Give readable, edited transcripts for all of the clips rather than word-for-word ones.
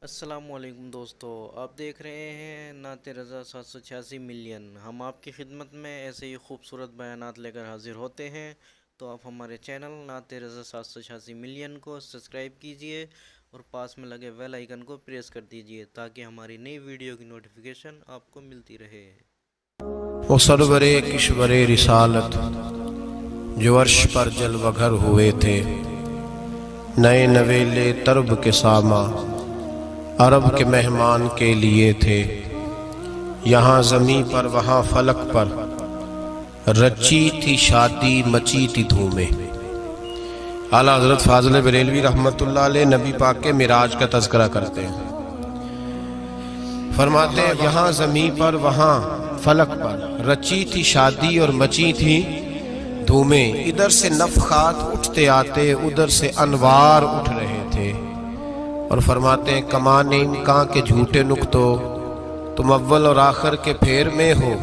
السلام علیکم دوستو، آپ دیکھ رہے ہیں نعت رضا 786 ملین۔ ہم آپ کی خدمت میں ایسے ہی خوبصورت بیانات لے کر حاضر ہوتے ہیں، تو آپ ہمارے چینل نعت رضا 786 ملین کو سبسکرائب کیجئے اور پاس میں لگے بیل آئیکن کو پریس کر دیجئے تاکہ ہماری نئی ویڈیو کی نوٹیفیکیشن آپ کو ملتی رہے۔ وہ سرور کشور رسالت جو عرش پر جلوہ گر ہوئے تھے، نئے نویلے طرب کے ساما عرب کے مہمان کے لیے تھے۔ یہاں زمیں پر وہاں فلک پر رچی تھی شادی مچی تھی دھومیں۔ اعلیٰ حضرت فاضل بریلوی رحمت اللہ علیہ نبی پاک کے معراج کا تذکرہ کرتے ہیں، فرماتے ہیں یہاں زمیں پر وہاں فلک پر رچی تھی شادی اور مچی تھی دھومیں۔ ادھر سے نفخات اٹھتے آتے، ادھر سے انوار اٹھ رہے تھے، اور فرماتے ہیں کمان امکان کے جھوٹے نکتو، تم اول اور آخر کے پھیر میں ہو۔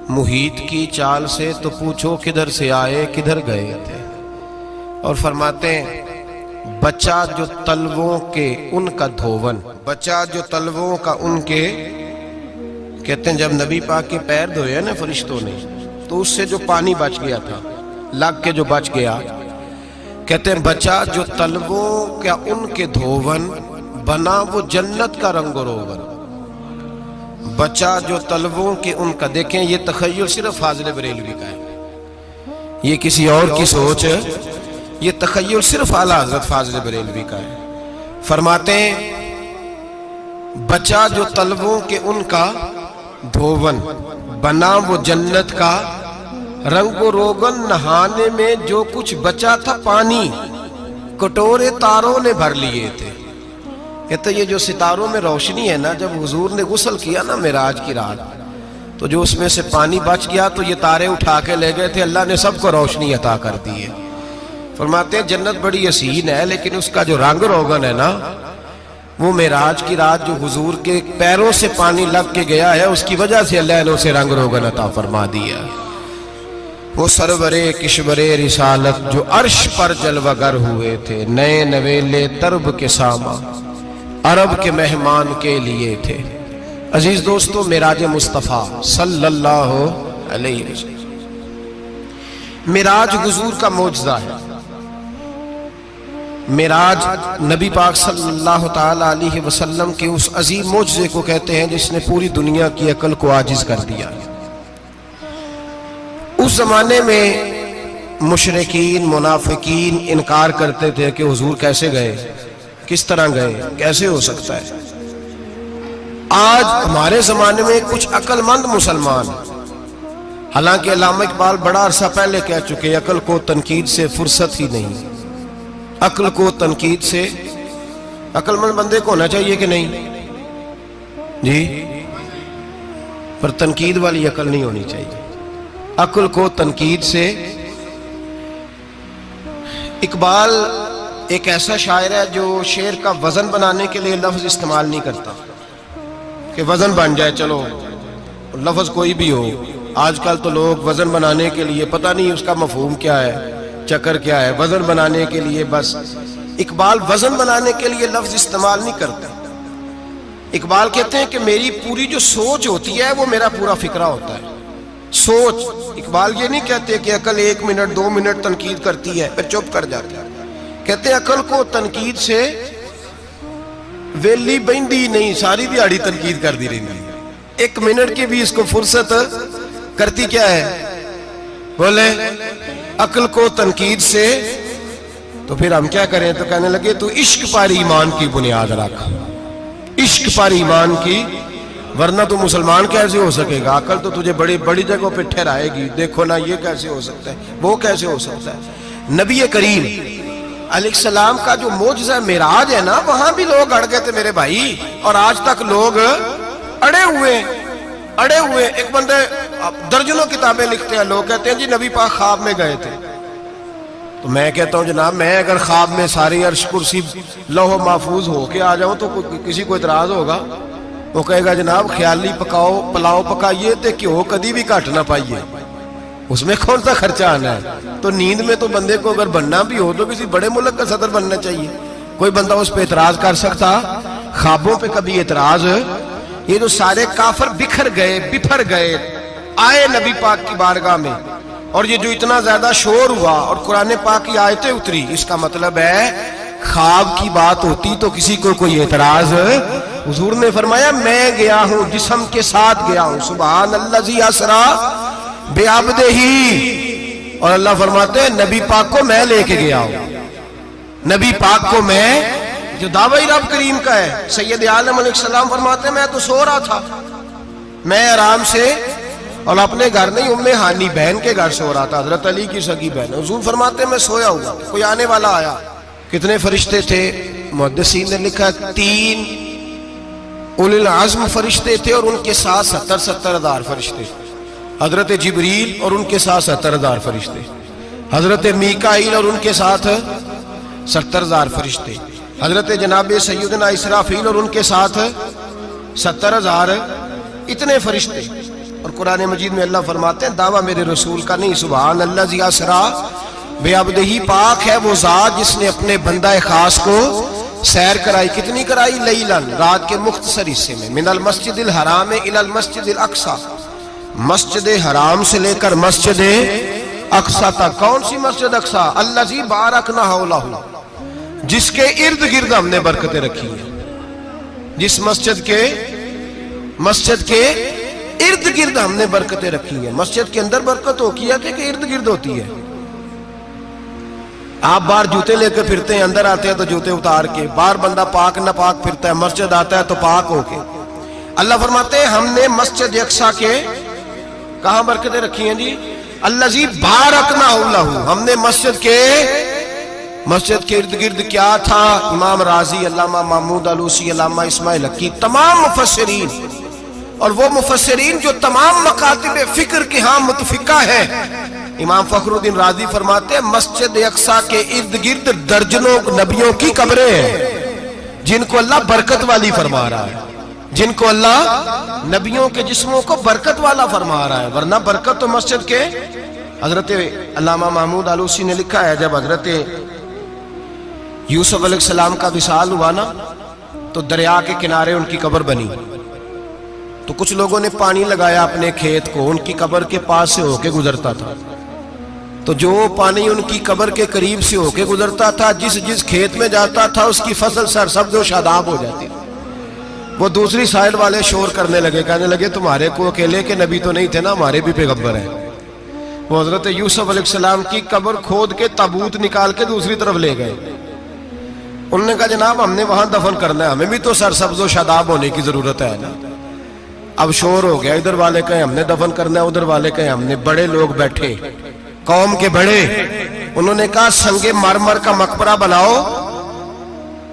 محیط کی چال سے تو پوچھو کدھر سے آئے کدھر گئے تھے۔ اور فرماتے ہیں بچہ جو تلووں کے ان کا دھوون، بچہ جو تلووں کا ان کے، کہتے ہیں جب نبی پاک کے پیر دھوئے نا فرشتوں نے، تو اس سے جو پانی بچ گیا تھا، لگ کے جو بچ گیا، کہتے ہیں بچہ جو تلووں کا ان کے دھوون، بنا وہ جنت کا رنگ و روغن۔ بچہ جو تلووں کے ان کا، دیکھیں یہ تخیل صرف فاضل بریلوی کا ہے، یہ کسی اور کی سوچ ہے، یہ تخیل صرف اعلیٰ حضرت فاضل بریلوی کا ہے۔ فرماتے ہیں بچہ جو تلووں کے ان کا دھوون، بنا وہ جنت کا رنگ و روغن۔ نہانے میں جو کچھ بچا تھا پانی، کٹورے تاروں نے بھر لیے تھے۔ کہتے یہ جو ستاروں میں روشنی ہے نا، جب حضور نے غسل کیا نا معراج کی رات، تو جو اس میں سے پانی بچ گیا تو یہ تارے اٹھا کے لے گئے تھے، اللہ نے سب کو روشنی عطا کر دی ہے۔ فرماتے ہیں جنت بڑی حسین ہے، لیکن اس کا جو رنگ روغن ہے نا، وہ معراج کی رات جو حضور کے پیروں سے پانی لگ کے گیا ہے، اس کی وجہ سے اللہ نے اسے رنگ روغن عطا فرما دیا۔ وہ سرور کشور رسالت جو عرش پر جلوہ گر ہوئے تھے، نئے نویلے طرب کے ساما عرب کے مہمان کے لیے تھے۔ عزیز دوستو، معراج مصطفیٰ صلی اللہ علیہ وسلم، معراج حضور کا معجزہ ہے۔ معراج نبی پاک صلی اللہ تعالی علیہ وسلم کے اس عظیم معجزے کو کہتے ہیں جس نے پوری دنیا کی عقل کو عاجز کر دیا۔ اس زمانے میں مشرکین منافقین انکار کرتے تھے کہ حضور کیسے گئے، کس طرح گئے، کیسے ہو سکتا ہے۔ آج ہمارے زمانے میں کچھ عقل مند مسلمان، حالانکہ علامہ اقبال بڑا عرصہ پہلے کہہ چکے عقل کو تنقید سے فرصت ہی نہیں۔ عقل کو تنقید سے، عقل مند بندے کو ہونا چاہیے کہ نہیں جی، پر تنقید والی عقل نہیں ہونی چاہیے۔ عقل کو تنقید سے، اقبال ایک ایسا شاعر ہے جو شعر کا وزن بنانے کے لیے لفظ استعمال نہیں کرتا کہ وزن بن جائے، چلو لفظ کوئی بھی ہو۔ آج کل تو لوگ وزن بنانے کے لیے پتہ نہیں اس کا مفہوم کیا ہے، چکر کیا ہے، وزن بنانے کے لیے بس۔ اقبال وزن بنانے کے لیے لفظ استعمال نہیں کرتا۔ اقبال کہتے ہیں کہ میری پوری جو سوچ ہوتی ہے وہ میرا پورا فکرہ ہوتا ہے۔ سوچ، اقبال یہ نہیں کہتے کہ عقل 1 منٹ 2 منٹ تنقید کرتی ہے پھر چپ کر جاتی ہے۔ کہتے ہیں عقل کو تنقید سے ویلی بہندی نہیں، ساری دیہاڑی تنقید کر دی رہی، 1 منٹ کی بھی اس کو فرصت کرتی کیا ہے، بولے عقل کو تنقید سے۔ تو پھر ہم کیا کریں، تو کہنے لگے تو عشق پر ایمان کی بنیاد رکھ، عشق پر ایمان کی، ورنہ تو مسلمان کیسے ہو سکے گا، عقل تو تجھے بڑی بڑی جگہوں پہ ٹھہرائے گی، دیکھو نا یہ کیسے ہو سکتا ہے، وہ کیسے ہو سکتا ہے۔ نبی کریم علیہ السلام کا جو معجزہ معراج ہے نا، وہاں بھی لوگ اڑ گئے تھے میرے بھائی، اور آج تک لوگ اڑے ہوئے۔ ایک بندے درجنوں کتابیں لکھتے ہیں، لوگ کہتے ہیں جی نبی پاک خواب میں گئے تھے۔ تو میں کہتا ہوں جناب، میں اگر خواب میں ساری عرش کرسی لوح و محفوظ ہو کے آ جاؤں تو کسی کو اعتراض ہوگا؟ وہ کہے گا جناب خیالی پکاؤ پلاؤ پکائیے تے کیوں کدی بھی گھٹ نہ پائیے، اس میں کون سا خرچہ آنا ہے۔ تو نیند میں تو بندے کو اگر بننا بھی ہو تو کسی بڑے ملک کا صدر بننا چاہیے، کوئی بندہ اس پہ اعتراض کر سکتا؟ خوابوں پہ کبھی اعتراض؟ یہ جو سارے کافر بکھر گئے بپھر گئے آئے نبی پاک کی بارگاہ میں، اور یہ جو اتنا زیادہ شور ہوا اور قرآن پاک کی آیتیں اتری، اس کا مطلب ہے خواب کی بات ہوتی تو کسی کو کوئی اعتراض؟ حضور نے فرمایا میں گیا ہوں، جسم کے ساتھ گیا ہوں، سبحان الذی اسری بعبدہ، اور اللہ فرماتے ہیں نبی پاک کو میں لے کے گیا ہوں، نبی پاک کو میں، جو دعوی رب کریم کا ہے۔ سید عالم علیہ السلام فرماتے ہیں میں تو سو رہا تھا، میں آرام سے، اور اپنے گھر نہیں، ام ہانی بہن کے گھر سو رہا تھا، حضرت علی کی سگی بہن۔ حضور فرماتے ہیں میں سویا ہوا، کوئی آنے والا آیا۔ کتنے فرشتے تھے؟ محدثین نے لکھا 3 اولی العزم فرشتے تھے، اور ان کے ساتھ 70 ہزار فرشتے، حضرت جبریل اور ان کے ساتھ 70 ہزار فرشتے، حضرت میکائیل اور ان کے ساتھ 70 ہزار فرشتے، حضرت جناب سیدنا اسرافیل اور ان کے ساتھ 70 ہزار، اتنے فرشتے۔ اور قرآن مجید میں اللہ فرماتے ہیں دعویٰ میرے رسول کا نہیں، سبحان الذی اسری بعبدہ، پاک ہے وہ ذات جس نے اپنے بندہ خاص کو سیر کرائی۔ کتنی کرائی؟ لیلاً، رات کے مختصر حصے میں، من المسجد الحرام الی المسجد الاقصی، مسجد حرام سے لے کر مسجد اقصی تک۔ کون سی مسجد اقصی؟ الذی بارکنا حولہ، جس کے ارد گرد ہم نے برکتیں رکھی ہیں، جس مسجد کے ارد گرد ہم نے برکتیں رکھی ہیں۔ مسجد کے اندر برکت ہوتی ہے کہ ارد گرد ہوتی ہے؟ آپ باہر جوتے لے کے پھرتے ہیں، اندر آتے ہیں تو جوتے اتار کے، باہر بندہ پاک نہ پاک پھرتا ہے، مسجد آتا ہے تو پاک ہو کے۔ اللہ فرماتے ہیں ہم نے مسجد اقصی کے کہاں برکتیں رکھی ہیں جی؟ الذی بارکنا حولہ، ہم نے مسجد کے ارد گرد کیا تھا؟ امام راضی، علامہ محمود آلوسی، علامہ اسماعیل حقی، تمام مفسرین، اور وہ مفسرین جو تمام مکاتب فکر کے ہاں متفقہ ہیں، امام فخر الدین رازی فرماتے ہیں مسجد اقصی کے ارد گرد درجنوں نبیوں کی قبریں ہیں، جن کو اللہ برکت والی فرما رہا ہے، جن کو اللہ نبیوں کے جسموں کو برکت والا فرما رہا ہے، ورنہ برکت تو مسجد کے۔ حضرت علامہ محمود آلوسی نے لکھا ہے جب حضرت یوسف علیہ السلام کا وصال ہوا نا، تو دریا کے کنارے ان کی قبر بنی، تو کچھ لوگوں نے پانی لگایا اپنے کھیت کو، ان کی قبر کے پاس سے ہو کے گزرتا تھا، تو جو پانی ان کی قبر کے قریب سے ہو کے گزرتا تھا، جس کھیت میں جاتا تھا اس کی فصل سرسبز و شاداب ہو جاتی تھی۔ وہ دوسری سائیڈ والے شور کرنے لگے، کہنے لگے تمہارے کو اکیلے کے نبی تو نہیں تھے نا، ہمارے بھی پیغمبر ہیں۔ وہ حضرت یوسف علیہ السلام کی قبر کھود کے تابوت نکال کے دوسری طرف لے گئے۔ انہوں نے کہا جناب ہم نے وہاں دفن کرنا ہے، ہمیں بھی تو سرسبز و شاداب ہونے کی ضرورت ہے نا۔ اب شور ہو گیا، ادھر والے کہیں ہم نے دفن کرنا ہے، ادھر والے کہیں ہم نے۔ بڑے لوگ بیٹھے، قوم کے بڑے، انہوں نے کہا سنگ مرمر کا مقبرہ بناؤ،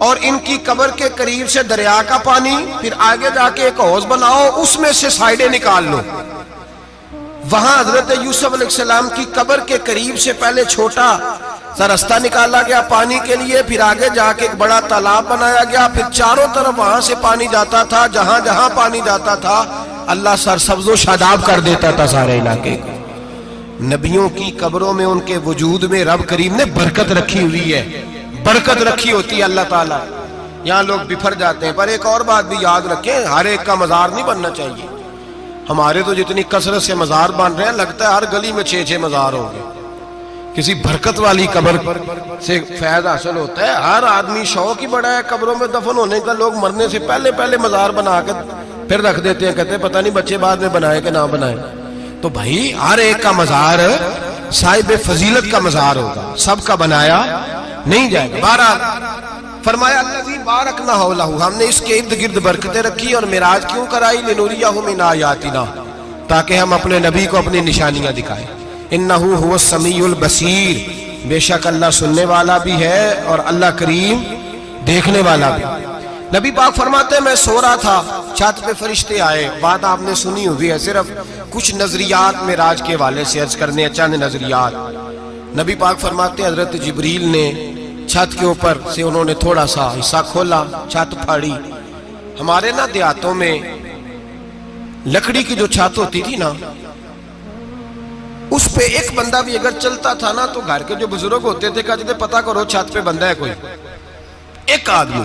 اور ان کی قبر کے قریب سے دریا کا پانی، پھر آگے جا کے ایک حوض بناؤ، اس میں سے سائیڈیں نکال لو۔ وہاں حضرت یوسف علیہ السلام کی قبر کے قریب سے پہلے چھوٹا سا رستہ نکالا گیا پانی کے لیے، پھر آگے جا کے ایک بڑا تالاب بنایا گیا، پھر چاروں طرف وہاں سے پانی جاتا تھا، جہاں جہاں پانی جاتا تھا اللہ سرسبز و شاداب کر دیتا تھا سارے علاقے کو۔ نبیوں کی قبروں میں ان کے وجود میں رب کریم نے برکت رکھی ہوئی ہے، برکت رکھی ہوتی ہے اللہ تعالیٰ۔ یہاں لوگ بفر جاتے ہیں، پر ایک اور بات بھی یاد رکھیں، ہر ایک کا مزار نہیں بننا چاہیے۔ ہمارے تو جتنی کثرت سے مزار بن رہے ہیں، لگتا ہے ہر گلی میں 6 مزار ہوں گے۔ کسی برکت والی قبر سے فیض حاصل ہوتا ہے۔ ہر آدمی شوق ہی بڑا ہے قبروں میں دفن ہونے کا، لوگ مرنے سے پہلے مزار بنا کے پھر رکھ دیتے ہیں، کہتے ہیں پتہ نہیں بچے بعد میں بنائے کہ نہ بنائے۔ تو بھائی ہر ایک کا مزار صاحب فضیلت کا مزار ہوگا، سب کا بنایا نہیں جائے گا۔ بہرحال فرمایا الذی بارکنا حولہ، ہم نے اس کے ارد گرد برکتیں رکھی، اور معراج کیوں کرائی؟ لنریہ من آیاتنا، تاکہ ہم اپنے نبی کو اپنی نشانیاں دکھائیں۔ انہ هو السمیع البصیر، بے شک اللہ سننے والا بھی ہے اور اللہ کریم دیکھنے والا بھی۔ نبی پاک فرماتے ہیں میں سو رہا تھا، چھت پہ فرشتے آئے، بات آپ نے سنی ہوئی ہے، صرف کچھ نظریات معراج کے حوالے سے عرض کرنے، چند نظریات۔ نبی پاک فرماتے ہیں حضرت جبریل نے چھت کے اوپر سے انہوں نے تھوڑا سا حصہ کھولا، چھت پھاڑی۔ ہمارے نا دیہاتوں میں لکڑی کی جو چھت ہوتی تھی نا، اس پہ ایک بندہ بھی اگر چلتا تھا نا تو گھر کے جو بزرگ ہوتے تھے کہتے تھے پتہ کرو چھت پہ بندہ ہے کوئی۔ ایک آدمی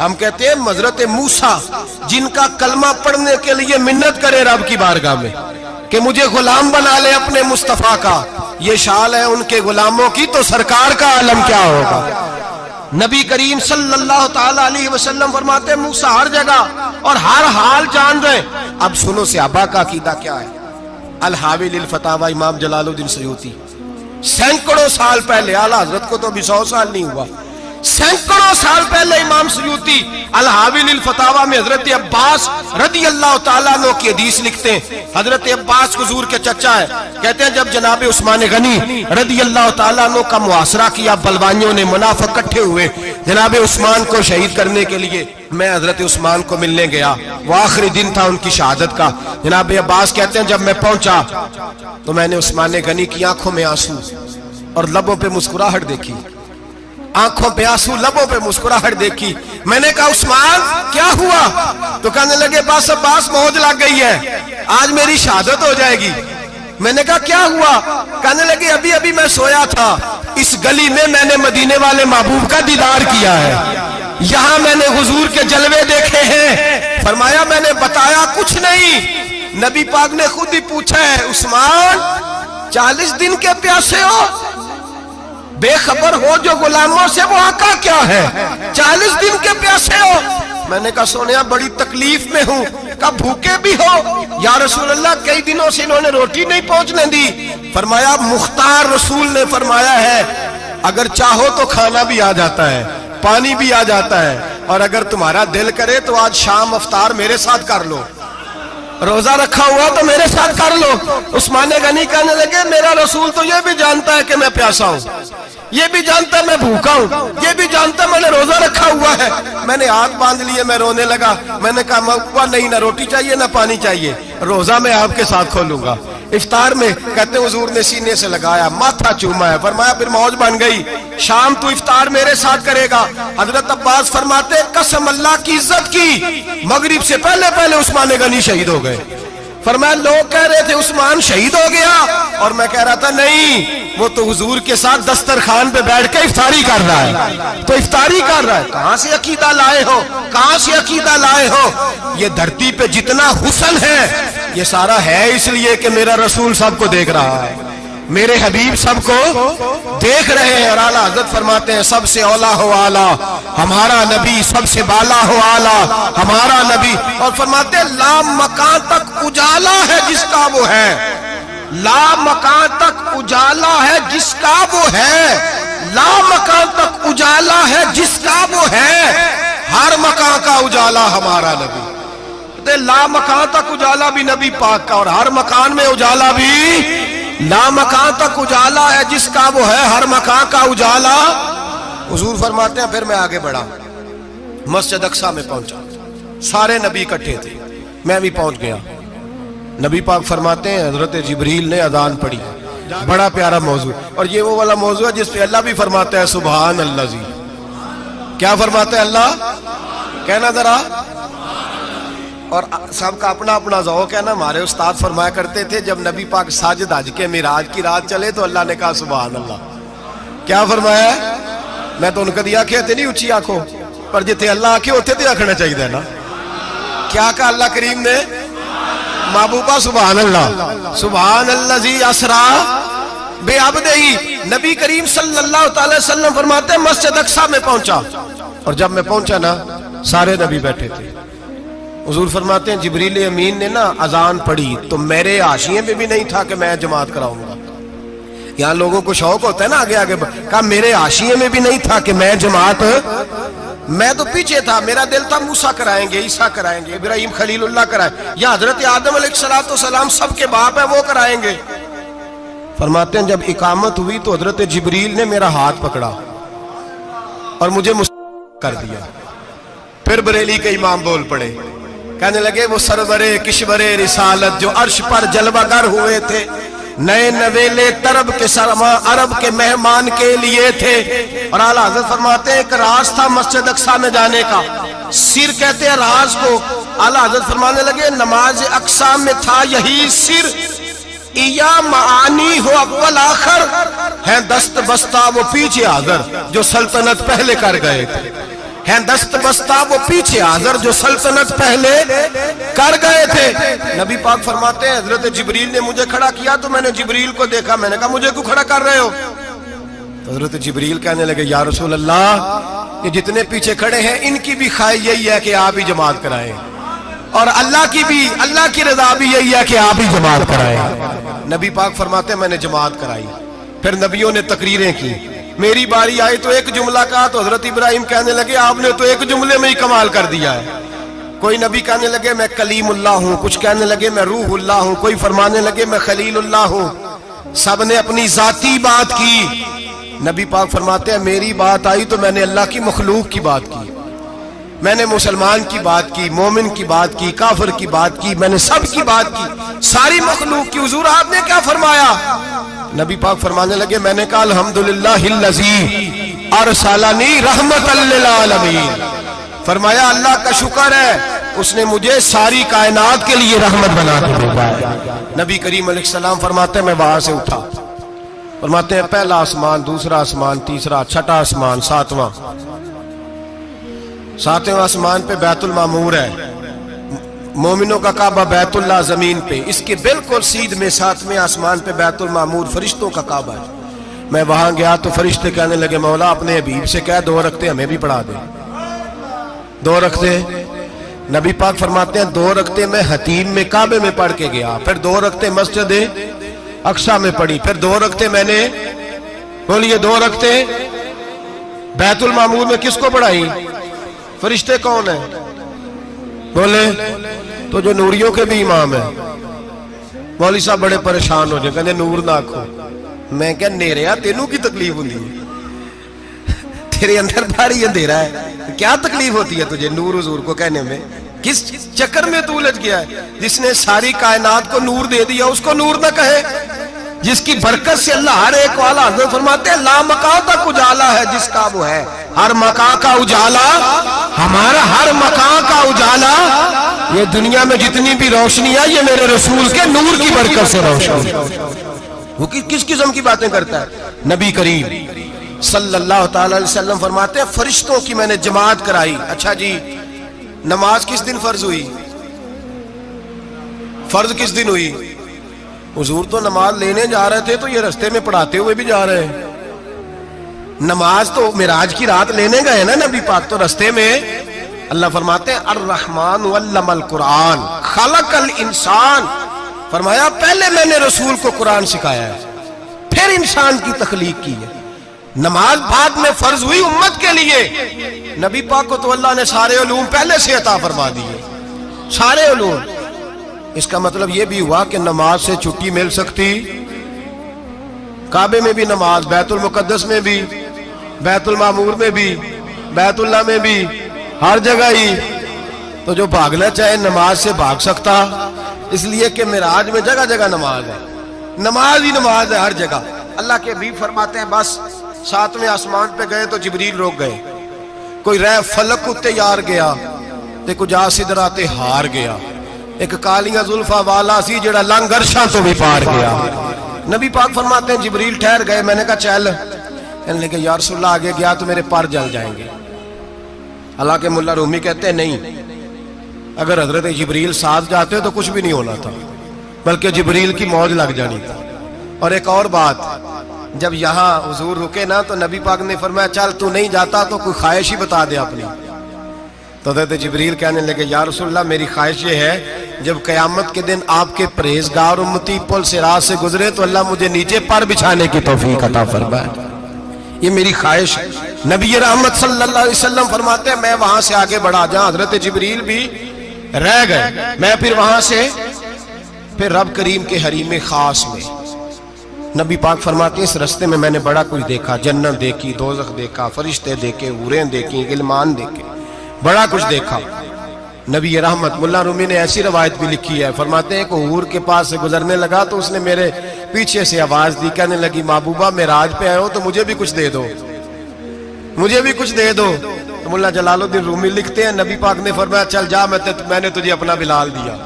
ہم کہتے ہیں حضرت موسیٰ جن کا کلمہ پڑھنے کے لیے منت کرے رب کی بارگاہ میں کہ مجھے غلام بنا لے اپنے مصطفیٰ کا، یہ شال ہے ان کے غلاموں کی، تو سرکار کا عالم کیا ہوگا؟ نبی کریم صلی اللہ تعالی علیہ وسلم فرماتے ہیں موسیٰ ہر جگہ اور ہر حال جان رہے۔ اب سنو صحابہ کا عقیدہ کیا ہے۔ الحاوی للفتاوی امام جلال الدین سیوطی سینکڑوں سال پہلے، اعلیٰ حضرت کو تو ابھی 100 سال نہیں ہوا، سینکڑوں سال پہلے امام سیوطی الحاوی للفتاوی میں حضرت عباس رضی اللہ تعالیٰ عنہ کی حدیث لکھتے ہیں۔ حضرت عباس حضور کے چچا ہے، کہتے ہیں جب جناب عثمان غنی رضی اللہ تعالیٰ عنہ کا محاصرہ کیا، بلوانیوں نے منافق اکٹھے ہوئے جناب عثمان کو شہید کرنے کے لیے، میں حضرت عثمان کو ملنے گیا، وہ آخری دن تھا ان کی شہادت کا۔ جناب عباس کہتے ہیں جب میں پہنچا تو میں نے عثمان غنی کی آنکھوں میں آنسو اور لبوں پہ مسکراہٹ دیکھی، آنکھوں پہ آنسو لبوں پہ مسکراہٹ دیکھی۔ میں نے کہا عثمان کیا ہوا؟ تو کہنے لگے بس عباس موج لگ گئی ہے، آج میری شہادت ہو جائے گی۔ میں نے کہا کیا ہوا؟ کہنے لگے ابھی ابھی میں سویا تھا، اس گلی میں میں نے مدینے والے محبوب کا دیدار کیا ہے، یہاں میں نے حضور کے جلوے دیکھے ہیں۔ فرمایا میں نے بتایا کچھ نہیں، نبی پاک نے خود ہی پوچھا ہے عثمان 40 دن کے پیاسے ہو؟ بے خبر ہو جو غلاموں سے وہ آقا کیا ہے، 40 دن کے پیاسے ہو؟ میں نے کہا سونیا بڑی تکلیف میں ہوں۔ کہا بھوکے بھی ہو؟ یا رسول اللہ کئی دنوں سے انہوں نے روٹی نہیں پہنچنے دی۔ فرمایا مختار رسول نے فرمایا ہے اگر چاہو تو کھانا بھی آ جاتا ہے، پانی بھی آ جاتا ہے، اور اگر تمہارا دل کرے تو آج شام افطار میرے ساتھ کر لو، روزہ رکھا ہوا تو میرے ساتھ کر لو۔ عثمان غنی کہنے لگے میرا رسول تو یہ بھی جانتا ہے کہ میں پیاسا ہوں، یہ بھی جانتا ہے میں بھوکا ہوں، یہ بھی جانتا ہے میں نے روزہ رکھا ہوا ہے۔ میں نے ہاتھ باندھ لیے، میں رونے لگا، میں نے کہا موقع نہیں، نہ روٹی چاہیے نہ پانی چاہیے، روزہ میں آپ کے ساتھ کھولوں گا۔ افطار میں کہتے ہیں حضور نے سینے سے لگایا، ماتھا چوما ہے، فرمایا پھر موج بن گئی، شام تو افطار میرے ساتھ کرے گا۔ حضرت عباس فرماتے قسم اللہ کی عزت کی، مغرب سے پہلے پہلے عثمان غنی شہید ہو گئے۔ فرمایا لوگ کہہ رہے تھے عثمان شہید ہو گیا، اور میں کہہ رہا تھا نہیں، وہ تو حضور کے ساتھ دسترخوان پہ بیٹھ کے افطاری کر رہا ہے، تو افطاری کر رہا ہے۔ کہاں سے عقیدہ لائے ہو، کہاں سے عقیدہ لائے ہو؟ یہ دھرتی پہ جتنا حسن ہے یہ سارا ہے اس لیے کہ میرا رسول سب کو دیکھ رہا ہے، میرے حبیب سب کو دیکھ رہے ہیں۔ اور اعلیٰ حضرت فرماتے ہیں سب سے اولا ہو اعلیٰ ہمارا نبی، سب سے بالا ہو اعلیٰ ہمارا نبی، اور فرماتے ہیں لا مکان تک اجالا ہے جس کا وہ ہے، لا مکان تک اجالا ہے جس کا وہ ہے، لا مکان تک اجالا ہے جس کا وہ ہے، ہر مکان کا اجالا ہمارا نبی۔ لا مکان تک اجالا بھی نبی پاک کا، اور ہر مکان میں اجالا بھی، لا مکان تک اجالا ہے جس کا وہ ہے، ہر مکان کا اجالا۔ حضور فرماتے ہیں پھر میں آگے بڑھا، مسجد اقصی میں پہنچا، سارے نبی اکٹھے تھے، میں بھی پہنچ گیا۔ نبی پاک فرماتے ہیں حضرت جبریل نے اذان پڑھی، بڑا پیارا موضوع، اور یہ وہ والا موضوع ہے جس پہ اللہ بھی فرماتا ہے سبحان اللہ جی۔ کیا فرماتا ہے اللہ؟ کہنا ذرا، اور سب کا اپنا اپنا ذوق ہے نا۔ ہمارے استاد فرمایا کرتے تھے جب نبی پاک ساجد حج کے معراج کی رات چلے تو اللہ نے کہا سبحان اللہ۔ کیا فرمایا؟ میں تو ان کا دیا کہتے نہیں اچھی آنکھوں پر جتنے اللہ آنکھیں ہوتے تھے رکھنا چاہیے نا۔ کیا کہا اللہ کریم نے؟ محبوبہ سبحان اللہ، سبحان اللہ زی اسرا بے عبدہی۔ نبی کریم صلی اللہ تعالی وسلم فرماتے ہیں مسجد اقصی میں پہنچا، اور جب میں پہنچا نا سارے نبی بیٹھے تھے۔ حضور فرماتے ہیں جبریل امین نے نا اذان پڑھی تو میرے حاشیے میں بھی نہیں تھا کہ میں جماعت کراؤں گا۔ یہاں لوگوں کو شوق ہوتا ہے نا آگے آگے، کہا میرے حاشیے میں بھی نہیں تھا کہ میں جماعت، میں تو پیچھے تھا، میرا دل تھا موسیٰ کرائیں گے، عیسیٰ کرائیں گے، ابراہیم خلیل اللہ کرائیں، یا حضرت آدم علیہ السلام سب کے باپ ہے وہ کرائیں گے۔ فرماتے ہیں جب اقامت ہوئی تو حضرت جبریل نے میرا ہاتھ پکڑا اور مجھے کر دیا۔ پھر بریلی کے امام بول پڑے، کہنے لگے وہ سرور کشور رسالت جو عرش پر جلوہ گر ہوئے تھے، نئے نویلے طرب کے سرما عرب کے مہمان کے لیے تھے۔ اور اعلیٰ حضرت فرماتے ہیں ایک راز تھا مسجد اقصی میں جانے کا، سر کہتے ہیں راز کو۔ اعلیٰ حضرت فرمانے لگے نماز اقصی میں تھا یہی سر، یا معانی ہو اول آخر ہے دست بستہ وہ پیچھے حاضر جو سلطنت پہلے کر گئے تھے، ہیں دست بستہ وہ پیچھے حاضر جو سلطنت پہلے کر گئے تھے. نبی پاک فرماتے ہیں حضرت جبریل نے مجھے کھڑا کیا تو میں نے جبریل کو دیکھا, میں نے کہا مجھے کیوں کھڑا کر رہے ہو؟ حضرت جبریل کہنے لگے یا رسول اللہ یہ جتنے پیچھے کھڑے ہیں ان کی بھی خواہش یہی ہے کہ آپ ہی جماعت کرائیں, اور اللہ کی رضا بھی یہی ہے کہ آپ ہی جماعت کرائیں. نبی پاک فرماتے ہیں میں نے جماعت کرائی. پھر نبیوں نے تقریریں کی, میری باری آئی تو ایک جملہ کہا تو حضرت ابراہیم کہنے لگے آپ نے تو ایک جملے میں ہی کمال کر دیا ہے. کوئی نبی کہنے لگے میں کلیم اللہ ہوں, کچھ کہنے لگے میں روح اللہ ہوں, کوئی فرمانے لگے میں خلیل اللہ ہوں. سب نے اپنی ذاتی بات کی. نبی پاک فرماتے ہیں میری بات آئی تو میں نے اللہ کی مخلوق کی بات کی, میں نے مسلمان کی بات کی, مومن کی بات کی, کافر کی بات کی, میں نے سب کی بات کی, ساری مخلوق کی. حضور آپ نے کیا فرمایا؟ نبی پاک فرمانے لگے میں نے کہا الحمدللہ الذی ارسلنی رحمت للعالمین. فرمایا اللہ کا شکر ہے اس نے مجھے ساری کائنات کے لیے رحمت بنا کے بھیجا ہے. نبی کریم علیہ السلام فرماتے ہیں میں وہاں سے اٹھا, فرماتے ہیں پہلا آسمان, دوسرا آسمان, تیسرا, چھٹا آسمان, ساتواں آسمان پہ بیت المعمور ہے, مومنوں کا کعبہ بیت اللہ زمین پہ, اس کے بالکل سیدھ میں ساتویں آسمان پہ بیت المعمور فرشتوں کا کعبہ ہے. میں وہاں گیا تو فرشتے کہنے لگے مولا اپنے حبیب سے کہہ 2 رکعتیں ہمیں بھی پڑھا دے. 2 رکعتیں. نبی پاک فرماتے ہیں 2 رکعتیں میں حتیم میں کعبے میں پڑھ کے گیا, پھر 2 رکعتیں مسجد اقصی میں پڑھی, پھر 2 رکعتیں میں نے بولیے 2 رکعتیں بیت المعمور میں کس کو پڑھائی؟ فرشتے کون ہیں بولے؟ تو جو نوریوں کے بھی امام ہیں. مولوی صاحب بڑے پریشان ہو جائے, کہنے نور نہ آکھو. میں کہا نیریا تینوں کی تکلیف ہوتی ہے, تیرے اندر بھاری اندھیرا ہے, کیا تکلیف ہوتی ہے تجھے نور حضور کو کہنے میں؟ کس چکر میں تو الجھ گیا ہے؟ جس نے ساری کائنات کو نور دے دیا اس کو نور نہ کہے, جس کی برکت سے اللہ ہر ایک والا. حضرت فرماتے ہیں لا مکان تک اجالا ہے جس کا وہ ہے, ہر مکان کا اجالا ہمارا, ہر مکان کا اجالا. یہ دنیا میں جتنی بھی روشنی ہے یہ میرے رسول کے نور کی برکت سے روشنی. وہ کس قسم کی باتیں کرتا ہے؟ نبی کریم صلی اللہ تعالی علیہ وسلم فرماتے ہیں فرشتوں کی میں نے جماعت کرائی. اچھا جی نماز کس دن فرض ہوئی؟ فرض کس دن ہوئی؟ حضور تو نماز لینے جا رہے تھے تو یہ رستے میں پڑھاتے ہوئے بھی جا رہے ہیں. نماز تو معراج کی رات لینے گئے نا نبی پاک, تو رستے میں اللہ فرماتے ہیں الرحمن علم القرآن خلق الانسان. فرمایا پہلے میں نے رسول کو قرآن سکھایا ہے, پھر انسان کی تخلیق کی ہے. نماز بعد میں فرض ہوئی امت کے لیے. نبی پاک کو تو اللہ نے سارے علوم پہلے سے عطا فرما دیے, سارے علوم. اس کا مطلب یہ بھی ہوا کہ نماز سے چھٹی مل سکتی. کعبے میں بھی نماز, بیت المقدس میں بھی, بیت المعمور میں بھی, بیت اللہ میں بھی, ہر جگہ ہی. تو جو بھاگنا چاہے نماز سے بھاگ سکتا, اس لیے کہ معراج میں جگہ جگہ نماز ہے, نماز ہی نماز ہے ہر جگہ. اللہ کے حبیب فرماتے ہیں بس 7ویں آسمان پہ گئے تو جبریل روک گئے. کوئی رہ فلک کو تیار گیا تے کچھ سدرا تے ہار گیا. ایک کالیاں زلفا والا سی جڑا لنگ عرشاں تو بھی پار گیا. نبی پاک فرماتے ہیں جبریل ٹھہر گئے. میں نے کہا چل, کہنے لگے یا رسول اللہ آگے گیا تو میرے پر جل جائیں گے. حالانکہ ملا رومی کہتے ہیں نہیں, اگر حضرت جبریل ساتھ جاتے تو کچھ بھی نہیں ہونا تھا, بلکہ جبریل کی موج لگ جانی تھی. اور ایک اور بات, جب یہاں حضور رکے نا تو نبی پاک نے فرمایا چل تو نہیں جاتا تو کوئی خواہش ہی بتا دے اپنی. تو حضرت جبریل کہنے لگے یا رسول اللہ میری خواہش یہ ہے جب قیامت کے دن آپ کے پرہیزگار امتی پل صراط سے گزرے تو اللہ مجھے نیچے پر بچھانے کی توفیق عطا فرمائے. یہ میری خواہش ہے. نبی رحمت صلی اللہ علیہ وسلم فرماتے ہیں میں وہاں سے آگے بڑھا جہاں حضرت جبریل بھی رہ گئے, میں پھر وہاں سے پھر رب کریم کے حریم خاص میں. نبی پاک فرماتے ہیں اس رستے میں میں نے بڑا کچھ دیکھا, جنت دیکھی, دوزخ دیکھا, فرشتے دیکھے, حوریں دیکھی, غلمان دیکھے, بڑا کچھ دیکھا. نبی رحمت ملا رومی نے ایسی روایت بھی لکھی ہے, فرماتے ہیں کہ حور کے پاس سے گزرنے لگا تو اس نے میرے پیچھے سے آواز دی, کہنے لگی محبوبہ معراج پہ آئے ہو تو مجھے بھی کچھ دے دو, مجھے بھی کچھ دے دو. تو ملا جلال الدین رومی لکھتے ہیں نبی پاک نے فرمایا چل جا میں نے تجھے اپنا بلال دیا.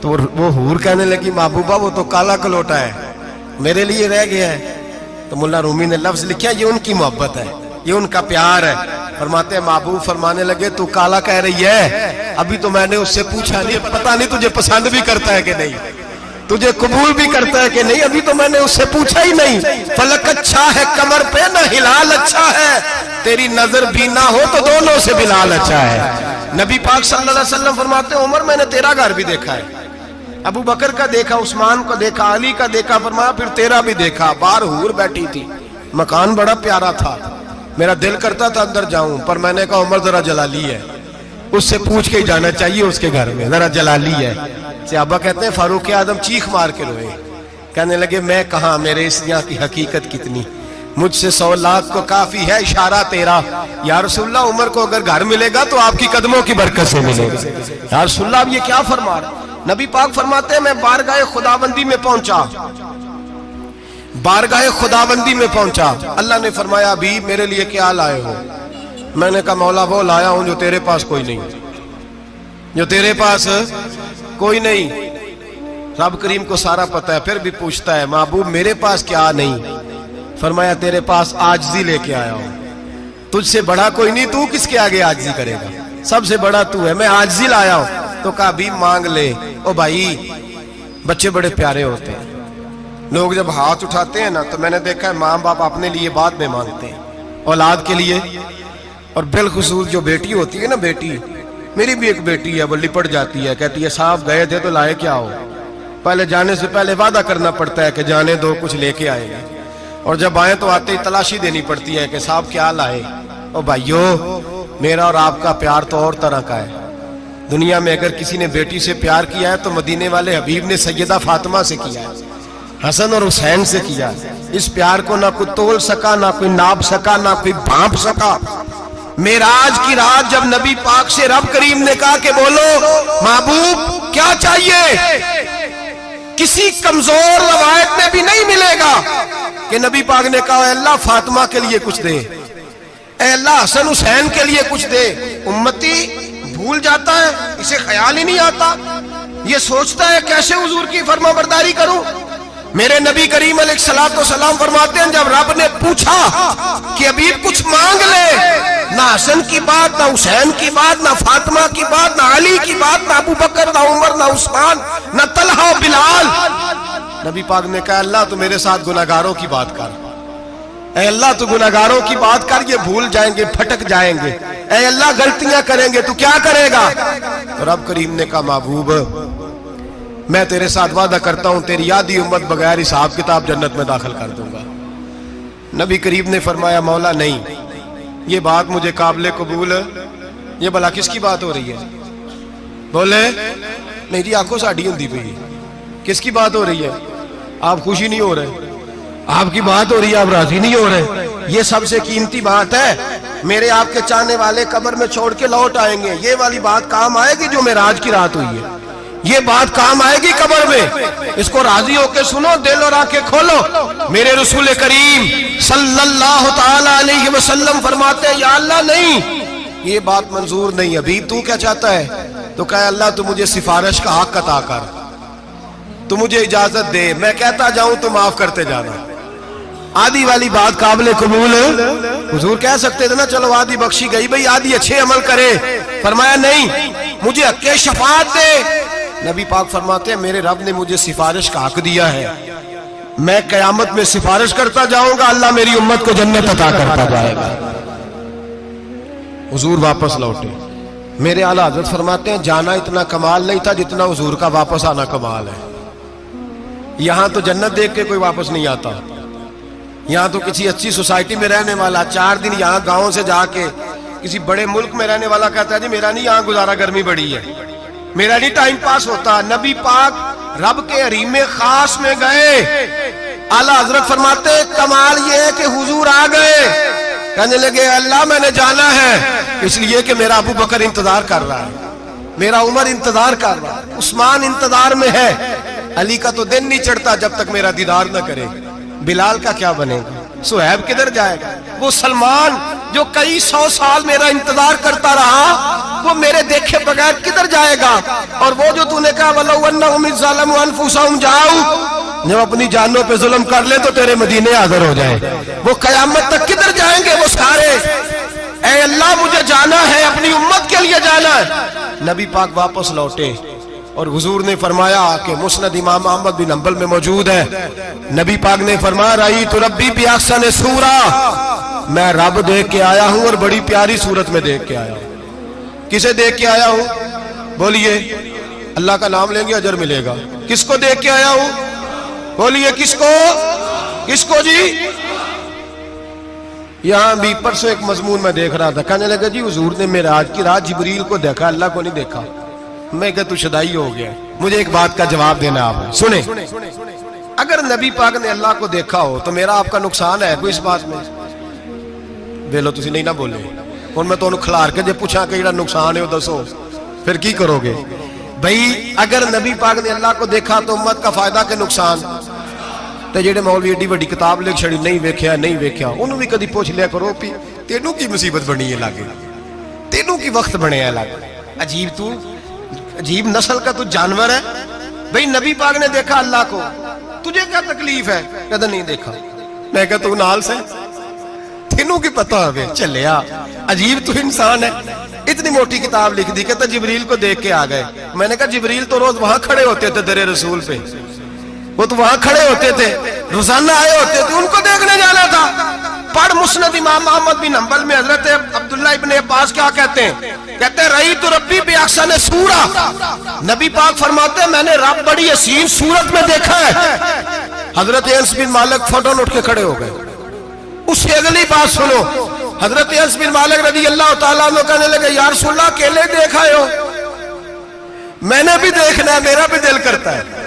تو وہ حور کہنے لگی محبوبہ وہ تو کالا کلوٹا ہے, میرے لیے رہ گیا ہے. تو ملا رومی نے لفظ لکھا یہ ان کی محبت ہے, یہ ان کا پیار ہے. فرماتے ہیں محبوب فرمانے لگے تو کالا کہہ رہی ہے, ابھی تو میں نے اس سے پوچھا نہیں, پتہ نہیں تجھے پسند بھی کرتا ہے کہ نہیں, تجھے قبول بھی کرتا ہے کہ نہیں, ابھی تو میں نے اس سے پوچھا ہی نہیں. فلک اچھا ہے کمر پہ نہ ہلال اچھا ہے, تیری نظر بھی نہ ہو تو دونوں سے بلال اچھا ہے. نبی پاک صلی اللہ علیہ وسلم فرماتے ہیں عمر میں نے تیرا گھر بھی دیکھا ہے, ابو بکر کا دیکھا, عثمان کو دیکھا, علی کا دیکھا, فرمایا پھر تیرا بھی دیکھا. باہر حور بیٹھی تھی, مکان بڑا پیارا تھا, میرا دل کرتا تھا اندر جاؤں, پر میں نے کہا عمر ذرا جلالی ہے, اس سے پوچھ کے ہی جانا چاہیے اس کے گھر میں, ذرا جلالی ہے. صحابہ کہتے ہیں فاروق اعظم چیخ مار کے روئے, کہنے لگے میں کہاں, میرے اس یہاں کی حقیقت کتنی, مجھ سے 100 لاکھ کو کافی ہے اشارہ تیرا. یا رسول اللہ عمر کو اگر گھر ملے گا تو آپ کی قدموں کی برکت سے ملے گا. یا رسول اللہ اب یہ کیا فرما رہا. نبی پاک فرماتے ہیں میں بارگاہ خداوندی میں پہنچا, بارگاہ خداوندی میں پہنچا, اللہ نے فرمایا ابھی میرے لیے کیا لائے ہو. میں نے کہا مولا وہ لایا ہوں جو تیرے پاس کوئی نہیں, جو تیرے پاس کوئی نہیں. رب کریم کو سارا پتہ ہے, پھر بھی پوچھتا ہے محبوب میرے پاس کیا نہیں. فرمایا تیرے پاس عاجزی لے کے آیا ہوں, تجھ سے بڑا کوئی نہیں, تو کس کے آگے عاجزی کرے گا, سب سے بڑا تو ہے, میں عاجزی لایا ہوں. تو کہا بھی مانگ لے. او بھائی بچے بڑے پیارے ہوتے ہیں, لوگ جب ہاتھ اٹھاتے ہیں نا تو میں نے دیکھا ہے ماں باپ اپنے لیے بعد میں مانگتے ہیں, اولاد کے لیے. اور بالخصوص جو بیٹی ہوتی ہے نا, بیٹی میری بھی ایک بیٹی ہے, وہ لپٹ جاتی ہے, کہتی ہے صاحب گئے تھے تو لائے کیا ہو. پہلے جانے سے پہلے وعدہ کرنا پڑتا ہے کہ جانے دو کچھ لے کے آئیں گے, اور جب آئیں تو آتے ہی تلاشی دینی پڑتی ہے کہ صاحب کیا لائے. او بھائیو میرا اور آپ کا پیار تو اور طرح کا ہے. دنیا میں اگر کسی نے بیٹی سے پیار کیا ہے تو مدینے والے حبیب نے سیدہ فاطمہ سے کیا ہے, حسن اور حسین سے کیا. اس پیار کو نہ کوئی تول سکا, نہ کوئی ناپ سکا, نہ کوئی بھانپ سکا. معراج کی رات جب نبی پاک سے رب کریم نے کہا کہ بولو محبوب کیا چاہیے, کسی کمزور روایت میں بھی نہیں ملے گا کہ نبی پاک نے کہا اے اللہ فاطمہ کے لیے کچھ دے, اے اللہ حسن حسین کے لیے کچھ دے. امتی بھول جاتا ہے, اسے خیال ہی نہیں آتا, یہ سوچتا ہے کیسے حضور کی فرما برداری کروں. میرے نبی کریم علیہ الصلوۃ والسلام فرماتے ہیں جب رب نے پوچھا کہ ابھی کچھ مانگ لے, نہ حسن کی بات, نہ حسین کی بات, نہ فاطمہ کی بات, نہ علی کی بات, نہ ابو بکر, نہ عمر, نہ عثمان, نہ طلحہ و بلال. نبی پاک نے کہا اللہ تو میرے ساتھ گناہگاروں کی بات کر, اے اللہ تو گناہگاروں کی بات کر, یہ بھول جائیں گے, پھٹک جائیں گے, اے اللہ غلطیاں کریں گے, تو کیا کرے گا. رب کریم نے کہا محبوب میں تیرے ساتھ وعدہ کرتا ہوں تیری آدھی امت بغیر حساب کتاب جنت میں داخل کر دوں گا. نبی کریم نے فرمایا مولا نہیں, یہ بات مجھے قابل قبول, یہ بھلا کس کی بات ہو رہی ہے. بولے میری آنکھوں ساڑھی ہوندی پئی, کس کی بات ہو رہی ہے. آپ خوشی نہیں ہو رہے, آپ کی بات ہو رہی ہے, آپ راضی نہیں ہو رہے. یہ سب سے قیمتی بات ہے, میرے آپ کے چاہنے والے قبر میں چھوڑ کے لوٹ آئیں گے, یہ والی بات کام آئے گی جو معراج کی رات ہوئی ہے, یہ بات کام آئے گی قبر میں. اس کو راضی ہو کے سنو, دل اور آنکھیں کھولو. میرے رسول کریم صلی اللہ تعالی علیہ وسلم فرماتے ہیں یا اللہ نہیں, یہ بات منظور نہیں. ابھی تو کیا چاہتا ہے. تو کہا اللہ تو مجھے سفارش کا حق عطا کر, تو مجھے اجازت دے, میں کہتا جاؤں تو معاف کرتے جانا. آدھی والی بات قابل قبول, حضور کہہ سکتے تھے نا چلو آدھی بخشی گئی بھئی, آدھی اچھے عمل کرے. فرمایا نہیں, مجھے حق شفاعت دے. نبی پاک فرماتے ہیں میرے رب نے مجھے سفارش کا حق دیا ہے, میں قیامت میں سفارش کرتا جاؤں گا, اللہ میری امت کو جنت عطا کرتا جائے گا. حضور واپس لوٹے. میرے اعلیٰ حضرت فرماتے ہیں جانا اتنا کمال نہیں تھا جتنا حضور کا واپس آنا کمال ہے. یہاں تو جنت دیکھ کے کوئی واپس نہیں آتا, یہاں تو کسی اچھی سوسائٹی میں رہنے والا 4 دن یہاں گاؤں سے جا کے کسی بڑے ملک میں رہنے والا کہتا ہے جی میرا نہیں یہاں گزارا, گرمی بڑی ہے, میرا نہیں ٹائم پاس ہوتا. نبی پاک رب کے حریم خاص میں گئے. اعلیٰ حضرت فرماتے کمال یہ ہے کہ حضور آ گئے, کہنے لگے اللہ میں نے جانا ہے, اس لیے کہ میرا ابو بکر انتظار کر رہا ہے, میرا عمر انتظار کر رہا ہے, عثمان انتظار میں ہے, علی کا تو دن نہیں چڑھتا جب تک میرا دیدار نہ کرے. بلال کا کیا بنے گا, صہیب کدھر جائے گا, وہ سلمان جو کئی 100 سال میرا انتظار کرتا رہا وہ میرے دیکھے بغیر کدھر جائے گا. اور وہ جو تو نے کہا وَلَوْ أَنَّهُمْ إِذْ ظَلَمُوا أَنفُسَهُمْ جَاءُوكَ, جب اپنی جانوں پہ ظلم کر لے تو تیرے مدینے حاضر ہو جائیں. وہ قیامت تک کدھر جائیں گے وہ سارے؟ اے اللہ مجھے جانا ہے، اپنی امت کے لیے جانا ہے. نبی پاک واپس لوٹے اور حضور نے فرمایا کہ مسند امام احمد بن حنبل میں موجود ہے، نبی پاک نے فرمایا رأیت ربی بأحسن صورہ، میں رب دیکھ کے آیا ہوں اور بڑی پیاری صورت میں دیکھ کے آیا ہوں. کسے دیکھ کے آیا ہوں؟ بولیے. اللہ کا نام لیں گے اجر ملے گا. کس کو دیکھ کے آیا ہوں؟ بولیے کس کو؟ کس کو جی؟ یہاں بھی پرسوں ایک مضمون میں دیکھ رہا تھا، کہنے لگا جی حضور نے معراج کی رات جبریل کو دیکھا، اللہ کو نہیں دیکھا. میں کہا تو شدائی ہو گیا. مجھے ایک بات کا جواب دینا آپ سنیں. اگر نبی پاک نے اللہ کو دیکھا ہو تو میرا آپ کا نقصان ہے کوئی اس بات میں؟ بولو تسی نہیں نہ بولے. اور میں تو کھلار کے جے پوچھا کہ جڑا نقصان ہے وہ دسو، پھر کی کرو گے؟ بھئی اگر نبی پاک نے اللہ کو دیکھا تو امت کا فائدہ کہ نقصان؟ تے جڑے مولوی ایڈی بڑی کتاب لکھ چھڑی نہیں ویکھیا نہیں ویکھیا، انہوں بھی کدی پوچھ لیا کرو پی تینوں کی مصیبت بنی ہے لاگے، تینوں کی وقت بنے ہے لاگے. عجیب تو عجیب نسل کا تو جانور ہے. بھئی نبی پاک نے دیکھا اللہ کو، تجھے کیا تکلیف ہے؟ کہتا نہیں دیکھا. میں کہا تو نال سے تینوں کی پتہ ہوئے چلیا. عجیب تو انسان ہے. اتنی موٹی کتاب لکھ دی، کہتا جبریل کو دیکھ کے آ گئے. میں نے کہا جبریل تو روز وہاں کھڑے ہوتے تھے در رسول پہ، وہ تو وہاں کھڑے ہوتے تھے، روزانہ آئے ہوتے تھے، ان کو دیکھنے جانا تھا. پڑھ مسند امام احمد بن حنبل میں حضرت عبداللہ ابن عباس کیا کہتے ہیں؟ کہتے ہیں رأیت ربی بأحسن صورہ، نبی پاک فرماتے ہیں میں نے رب بڑی حسین صورت میں دیکھا ہے. حضرت انس بن مالک فوراً اٹھ کے کھڑے ہو گئے. اس سے اگلی بات سنو، حضرت انس بن مالک رضی اللہ تعالیٰ عنہ کہنے لگے یا رسول اللہ اکیلے دیکھا ہو؟ میں نے بھی دیکھنا ہے، میرا بھی دل کرتا ہے.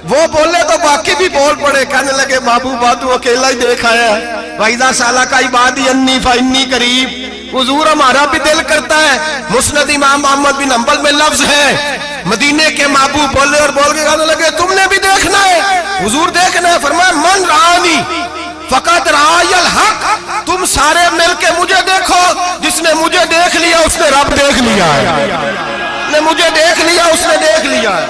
وہ بولے تو باقی بھی بول پڑے، کہنے لگے محبوبہ تو اکیلا ہی دیکھ آیا ہے. وَإِذَا سَأَلَكَ عِبَادِي عَنِّي فَإِنِّي قَرِيبٌ. حضور ہمارا بھی دل کرتا ہے. مسند امام احمد بن حنبل میں لفظ ہے مدینے کے محبوب بولے اور بول کے کہنے لگے تم نے بھی دیکھنا ہے؟ حضور دیکھنا ہے. فرمایا من رآنی فقط رآی الحق، تم سارے مل کے مجھے دیکھو، جس نے مجھے دیکھ لیا اس نے رب دیکھ لیا ہے، نے مجھے دیکھ لیا اس نے دیکھ لیا ہے.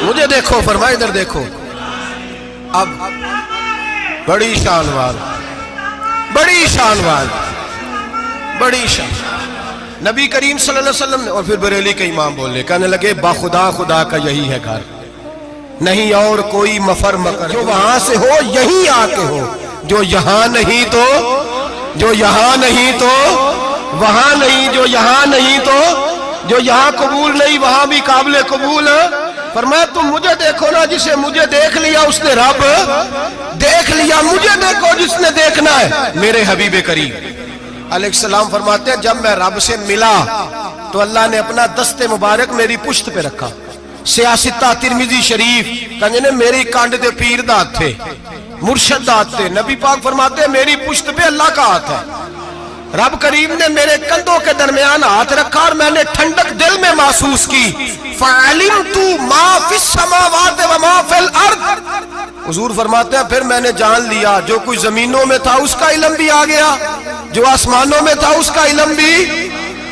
مجھے دیکھو، فرمائے ادھر دیکھو. اب بڑی شان وار، بڑی شان وار، بڑی شان. نبی کریم صلی اللہ علیہ وسلم نے اور پھر بریلی کے امام بولے، کہنے لگے با خدا خدا کا یہی ہے گھر، نہیں اور کوئی مفر مکر، جو وہاں سے ہو یہیں آ کے ہو، جو یہاں نہیں تو، جو یہاں نہیں تو وہاں نہیں، جو یہاں نہیں تو جو یہاں قبول نہیں وہاں بھی قابل قبول ہے. فرمایا تم مجھے دیکھو نا، جسے مجھے دیکھ لیا اس نے رب دیکھ لیا. مجھے دیکھو جس نے دیکھنا ہے. میرے حبیب کریم علیہ السلام فرماتے ہیں جب میں رب سے ملا تو اللہ نے اپنا دست مبارک میری پشت پہ رکھا. سیاستہ ترمذی شریف کہنے نے میری کانڈ دے پیر دات تھے، مرشد دات تھے. نبی پاک فرماتے ہیں میری پشت پہ اللہ کا ہاتھ ہے. رب کریم نے میرے کندھوں کے درمیان ہاتھ رکھا اور میں نے ٹھنڈک دل میں محسوس کی. فَعَلِمْتُ مَا فِي السَّمَاوَاتِ وَمَا فِي الْأَرْضِ. حضور فرماتے ہیں پھر میں نے جان لیا جو کچھ زمینوں میں تھا اس کا علم بھی آ گیا، جو آسمانوں میں تھا اس کا علم بھی.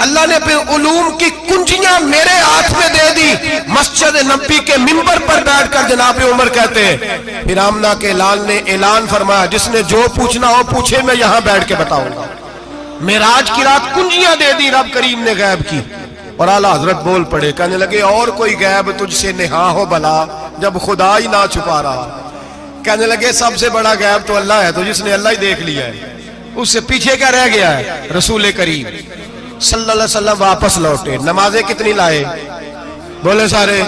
اللہ نے پھر علوم کی کنجیاں میرے ہاتھ میں دے دی. مسجد نبی کے منبر پر بیٹھ کر جناب عمر کہتے ہیں پھر آمنہ کے لال نے اعلان فرمایا جس نے جو پوچھنا ہو پوچھے، میں یہاں بیٹھ کے بتاؤں گا. معراج کی رات کنجیاں دے دی رب کریم نے غیب کی. اور اعلیٰ حضرت بول پڑے، کہنے لگے اور کوئی غیب تجھ سے نہا ہو بھلا جب خدا ہی نہ چھپا رہا. کہنے لگے سب سے بڑا غیب تو اللہ ہے، تو جس نے اللہ ہی دیکھ لیا ہے اس سے پیچھے کیا رہ گیا ہے. رسول کریم صلی اللہ علیہ وسلم واپس لوٹے. نمازیں کتنی لائے؟ بولے سارے.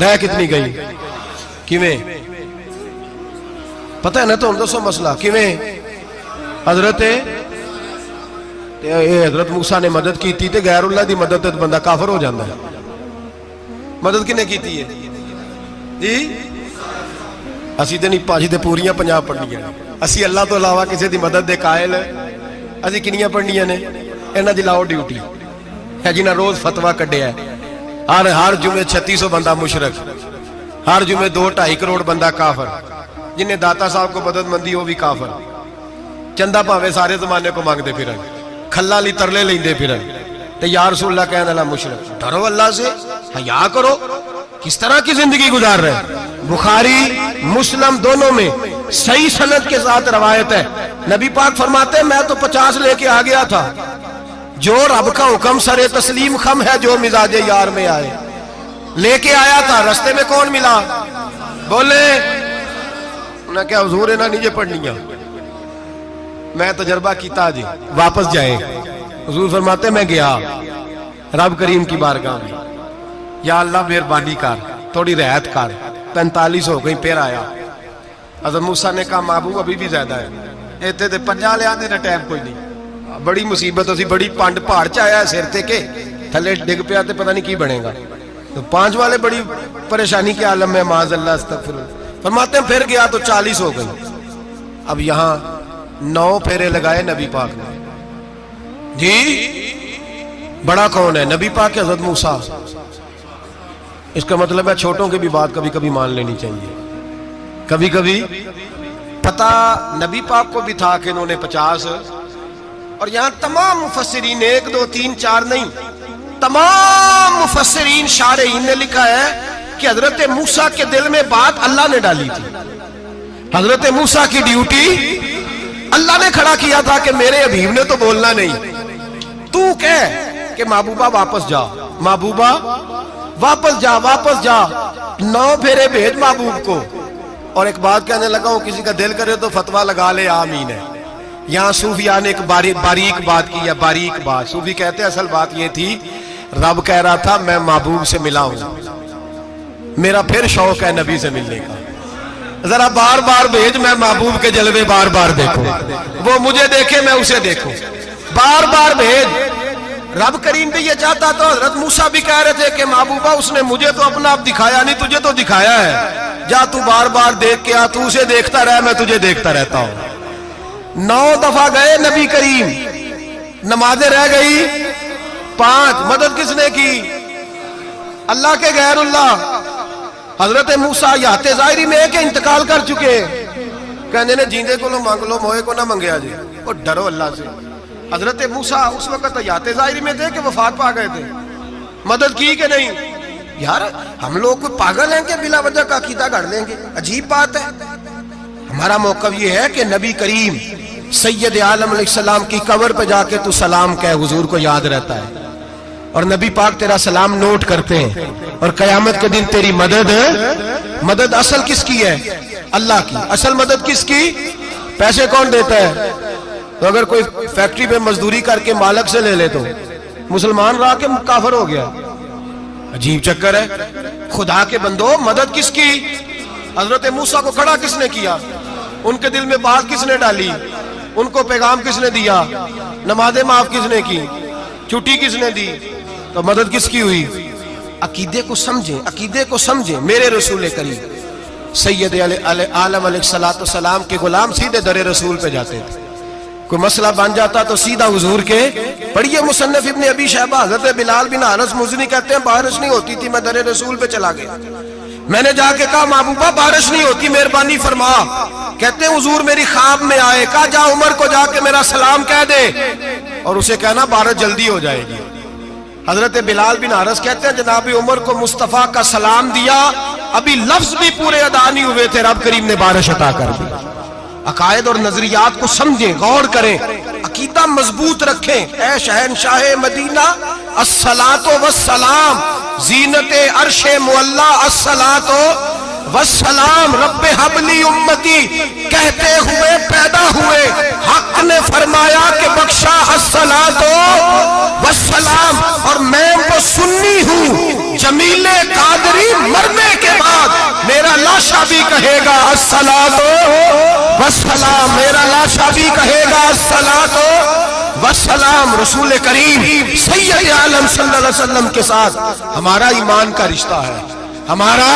رہ کتنی گئی؟ کیویں پتہ ہے نا؟ تو دسو مسئلہ کیویں. حضرت موسیٰ نے مدد کی تھی تے غیر اللہ دی مدد تے بندہ کافر ہو جاندہ ہے. مدد کنے کی تھی ہے جی؟ اسی تے نہیں پاجی تے پوریاں 50 پڑھنیاں. اسی اللہ تو علاوہ کسی دی مدد دے قائل اسی کنیاں پڑھنیاں نے. انہاں دی لاؤ ڈیوٹی ہے جنہاں روز فتویٰ کڈیا ہے. ہر جمعے 3600 بندہ مشرک، ہر جمعے 2-2.5 کروڑ بندہ کافر. جنہیں داتا صاحب کو مدد مندی وہ بھی کافر. چندہ پاوے سارے زمانے کو مانگتے پھر، کھلا لی ترلے لیندے پھر. تو یا رسول اللہ کہنے لگا مشرک، ڈرو اللہ سے، حیا کرو، کس طرح کی زندگی گزار رہے؟ بخاری مسلم دونوں میں صحیح سند کے ساتھ روایت ہے، نبی پاک فرماتے ہیں میں تو 50 لے کے آ گیا تھا، جو رب کا حکم سر تسلیم خم ہے، جو مزاج یار میں آئے، لے کے آیا تھا، رستے میں کون ملا؟ بولے انہیں کیا حضور ہے نا نیچے پڑھنیاں، میں تجربہ کیتا جی، واپس جائیں۔ حضور فرماتے میں گیا رب کریم کی بارگاہ میں، یا اللہ مہربانی کر، تھوڑی رعایت کر، 45 ہو گئی، پھر آیا۔ حضرت موسیٰ نے کہا محبوب ابھی بھی زیادہ ہے، ایتھے تے 50 لے آنے نا ٹائم کوئی نہیں، بڑی مصیبت ہوسی، بڑی پانڈ پہاڑ چایا ہے سر تے کے تھلے ڈگ پیا تے پتہ نہیں کی بنے گا، تو 5 والے بڑی پریشانی کے عالم میں، معاذ اللہ استغفر اللہ۔ فرماتے ہیں پھر گیا تو 40 ہو گئی، اب یہاں 9 پھیرے لگائے نبی پاک نے، جی بڑا کون ہے؟ نبی پاک حضرت موسیٰ۔ اس کا مطلب ہے چھوٹوں کی بھی بات کبھی کبھی مان لینی چاہیے، کبھی کبھی پتہ نبی پاک کو بھی تھا کہ انہوں نے 50، اور یہاں تمام مفسرین 1 2 3 4 نہیں، تمام مفسرین شارحین نے لکھا ہے کہ حضرت موسیٰ کے دل میں بات اللہ نے ڈالی تھی، حضرت موسیٰ کی ڈیوٹی اللہ نے کھڑا کیا تھا کہ میرے حبیب نے تو بولنا نہیں، تو کہہ کہ محبوبہ واپس جا، محبوبہ واپس جا، واپس جا، 9 پھیرے بھیج محبوب کو۔ اور ایک بات کہنے لگا ہوں، کسی کا دل کرے تو فتویٰ لگا لے، آمین ہے۔ یہاں صوفیاء نے ایک باریک بات کی ہے، باریک بات۔ صوفی کہتے ہیں اصل بات یہ تھی، رب کہہ رہا تھا میں محبوب سے ملا ہوں، میرا پھر شوق ہے نبی سے ملنے کا، ذرا بار بار بھیج، میں محبوب کے جلوے بار بار دیکھوں، وہ مجھے دیکھے میں اسے دیکھوں، بار بار بھیج۔ رب کریم بھی یہ چاہتا تو حضرت موسیٰ بھی کہہ رہے تھے کہ محبوبہ اس نے مجھے تو اپنا آپ دکھایا نہیں، تجھے تو دکھایا ہے، جا تو بار بار دیکھ کے آ، تو اسے دیکھتا رہ، میں تجھے دیکھتا رہتا ہوں۔ 9 دفعہ گئے نبی کریم، نمازیں رہ گئی 5، مدد کس نے کی؟ اللہ کے غیر اللہ۔ حضرت موسیٰ یات ظاہری میں کہ انتقال کر چکے، کہنے نے جیندے کو مانگ لو، موئے کو نہ منگیا جی، اور ڈرو اللہ سے۔ حضرت موسیٰ اس وقت یات ظاہری میں تھے کہ وفات پا گئے تھے، مدد کی کہ نہیں؟ یار ہم لوگ کوئی پاگل ہیں کہ بلا وجہ کا عقیدہ گھڑ لیں گے؟ عجیب بات ہے۔ ہمارا موقف یہ ہے کہ نبی کریم سید عالم علیہ السلام کی قبر پہ جا کے تو سلام کہہ، حضور کو یاد رہتا ہے، اور نبی پاک تیرا سلام نوٹ کرتے ہیں، اور قیامت کے دن تیری مدد اصل کس کی ہے؟ اللہ کی۔ اصل مدد کس کی؟ پیسے کون دیتا ہے؟ تو اگر کوئی فیکٹری پہ مزدوری کر کے مالک سے لے لے تو مسلمان رہا کے کافر ہو گیا، عجیب چکر ہے۔ خدا کے بندو مدد کس کی؟ حضرت موسیٰ کو کھڑا کس نے کیا؟ ان کے دل میں بات کس نے ڈالی؟ ان کو پیغام کس نے دیا؟ نمازیں معاف کس نے کی؟ چھٹی کس نے دی؟ تو مدد کس کی ہوئی؟ عقیدے کو سمجھیں، عقیدے کو سمجھیں۔ میرے رسول کریم سید عالم علیہ السلام کے غلام سیدھے در رسول پہ جاتے تھے، کوئی مسئلہ بن جاتا تو سیدھا حضور کے پڑھیے مصنف ابن ابی شیبہ، حضرت بلال بن حارث مزنی کہتے ہیں بارش نہیں ہوتی تھی، میں در رسول پہ چلا گیا، میں نے جا کے کہا محبوبہ بارش نہیں ہوتی، مہربانی فرما۔ کہتے ہیں حضور میری خواب میں آئے، کہا جا عمر کو جا کے میرا سلام کہہ دے، اور اسے کہنا بارش جلدی ہو جائے گی۔ حضرت بلال بن حارث کہتے ہیں جناب عمر کو مصطفیٰ کا سلام دیا، ابھی لفظ بھی پورے ادا نہیں ہوئے تھے، رب کریم نے بارش عطا کر دی۔ عقائد اور نظریات کو سمجھیں، غور کریں، عقیدہ مضبوط رکھیں۔ اے شہنشاہ مدینہ الصلاۃ والسلام، زینت عرش معلی الصلاۃ والسلام، رب حب لی امتی کہتے ہوئے پیدا ہوئے، حق نے فرمایا کہ بخشا الصلاۃ والسلام، اور میں وہ سنی ہوں جمیل قادری مرنے کے بعد میرا لاشا بھی کہے گا الصلاۃ والسلام، میرا لاشا بھی کہے گا الصلاۃ والسلام۔ رسول کریم سید عالم صلی اللہ علیہ وسلم کے ساتھ ہمارا ایمان کا رشتہ ہے، ہمارا،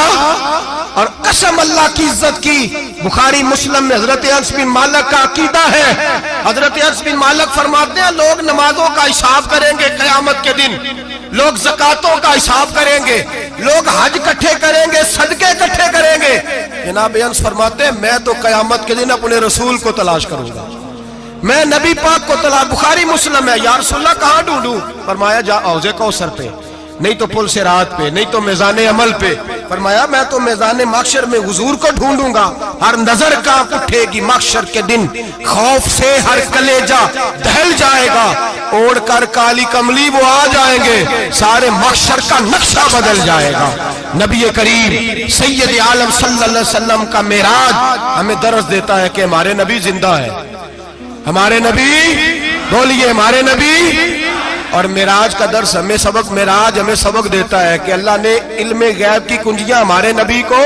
اور قسم اللہ کی عزت کی، بخاری مسلم میں حضرت انس بن مالک کا عقیدہ ہے۔ حضرت انس بن مالک فرماتے ہیں لوگ نمازوں کا حساب کریں گے قیامت کے دن، لوگ زکاتوں کا حساب کریں گے، لوگ حج کٹھے کریں گے، صدقے کٹھے کریں گے۔ جناب انس فرماتے ہیں میں تو قیامت کے دن اپنے رسول کو تلاش کروں گا، میں نبی پاک کو تلاش، بخاری مسلم ہے، یا رسول اللہ کہاں ڈھونڈوں؟ فرمایا جا حوض کوثر پہ، نہیں تو پل صراط پہ، نہیں تو میزان عمل پہ۔ فرمایا میں تو میزان محشر میں حضور کو ڈھونڈوں گا، ہر نظر کانپ اٹھے گی محشر کے دن، خوف سے ہر کلیجہ دہل جائے گا، اوڑھ کر کالی کملی وہ آ جائیں گے، سارے محشر کا نقشہ بدل جائے گا۔ نبی کریم سید عالم صلی اللہ علیہ وسلم کا معراج ہمیں درس دیتا ہے کہ ہمارے نبی زندہ ہے، ہمارے نبی، بولیے ہمارے نبی۔ اور معراج کا درس ہمیں سبق، معراج ہمیں سبق دیتا ہے کہ اللہ نے علم غیب کی کنجیاں ہمارے نبی کو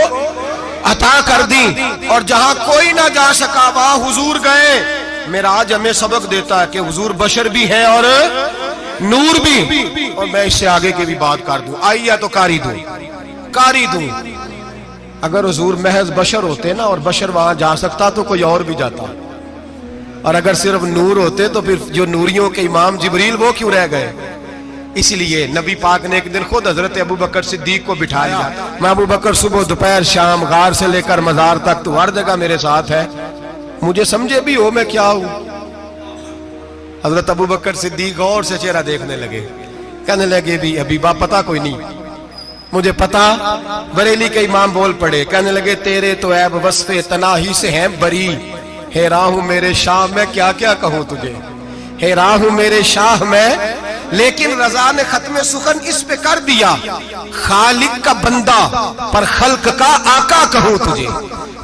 عطا کر دی، اور جہاں کوئی نہ جا سکا وہاں حضور گئے۔ معراج ہمیں سبق دیتا ہے کہ حضور بشر بھی ہے اور نور بھی۔ اور میں اس سے آگے کی بھی بات کر دوں، آئی یا تو کاری دوں۔ اگر حضور محض بشر ہوتے نا اور بشر وہاں جا سکتا تو کوئی اور بھی جاتا، اور اگر صرف نور ہوتے تو پھر جو نوریوں کے امام جبریل وہ کیوں رہ گئے؟ اس لیے نبی پاک نے ایک دن خود حضرت ابو بکر صدیق کو بٹھایا، میں ابو بکر صبح دوپہر شام غار سے لے کر مزار تک تو ہر جگہ میرے ساتھ ہے، مجھے سمجھے بھی ہو میں کیا ہوں۔ حضرت ابو بکر صدیق غور سے چہرہ دیکھنے لگے، کہنے لگے بھی حبیبہ پتہ کوئی نہیں، مجھے پتا۔ بریلی کے امام بول پڑے، کہنے لگے تیرے تو عیب وصف تناہی سے ہیں بری، حیران ہوں میرے شاہ میں کیا کیا کہوں تجھے، حیران ہوں میرے شاہ میں، لیکن رضا نے ختم سخن اس پہ کر دیا، خالق کا بندہ پر خلق کا آقا کہوں تجھے،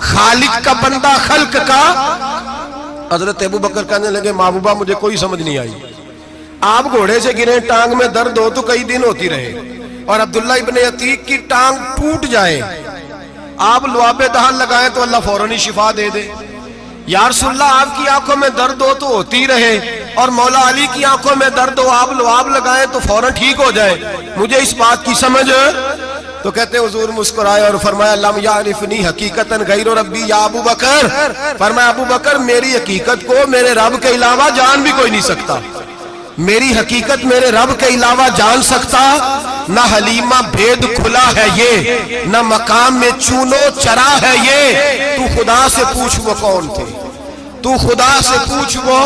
خالق کا بندہ خلق کا۔ حضرت ابو بکر کہنے لگے محبوبہ مجھے کوئی سمجھ نہیں آئی، آپ گھوڑے سے گرے ٹانگ میں درد ہو تو کئی دن ہوتی رہے، اور عبداللہ ابن عتیق کی ٹانگ ٹوٹ جائے، آپ لعاب دہن لگائیں تو اللہ فوراً ہی شفا دے دے۔ یا رسول اللہ آپ کی آنکھوں میں درد ہو تو ہوتی رہے، اور مولا علی کی آنکھوں میں درد ہو آپ لعاب لگائیں تو فوراً ٹھیک ہو جائے، مجھے اس بات کی سمجھ۔ تو کہتے حضور مسکرائے اور فرمایا لم یعرفنی حقیقتاً غیر ربی یا ابو بکر، فرمایا ابو بکر میری حقیقت کو میرے رب کے علاوہ جان بھی کوئی نہیں سکتا، میری حقیقت میرے رب کے علاوہ جان سکتا، نہ حلیمہ بھید کھلا ہے یہ، نہ مقام میں چونو چرا ہے یہ، تو خدا سے پوچھ وہ کون تھے، تو خدا سے پوچھ وہ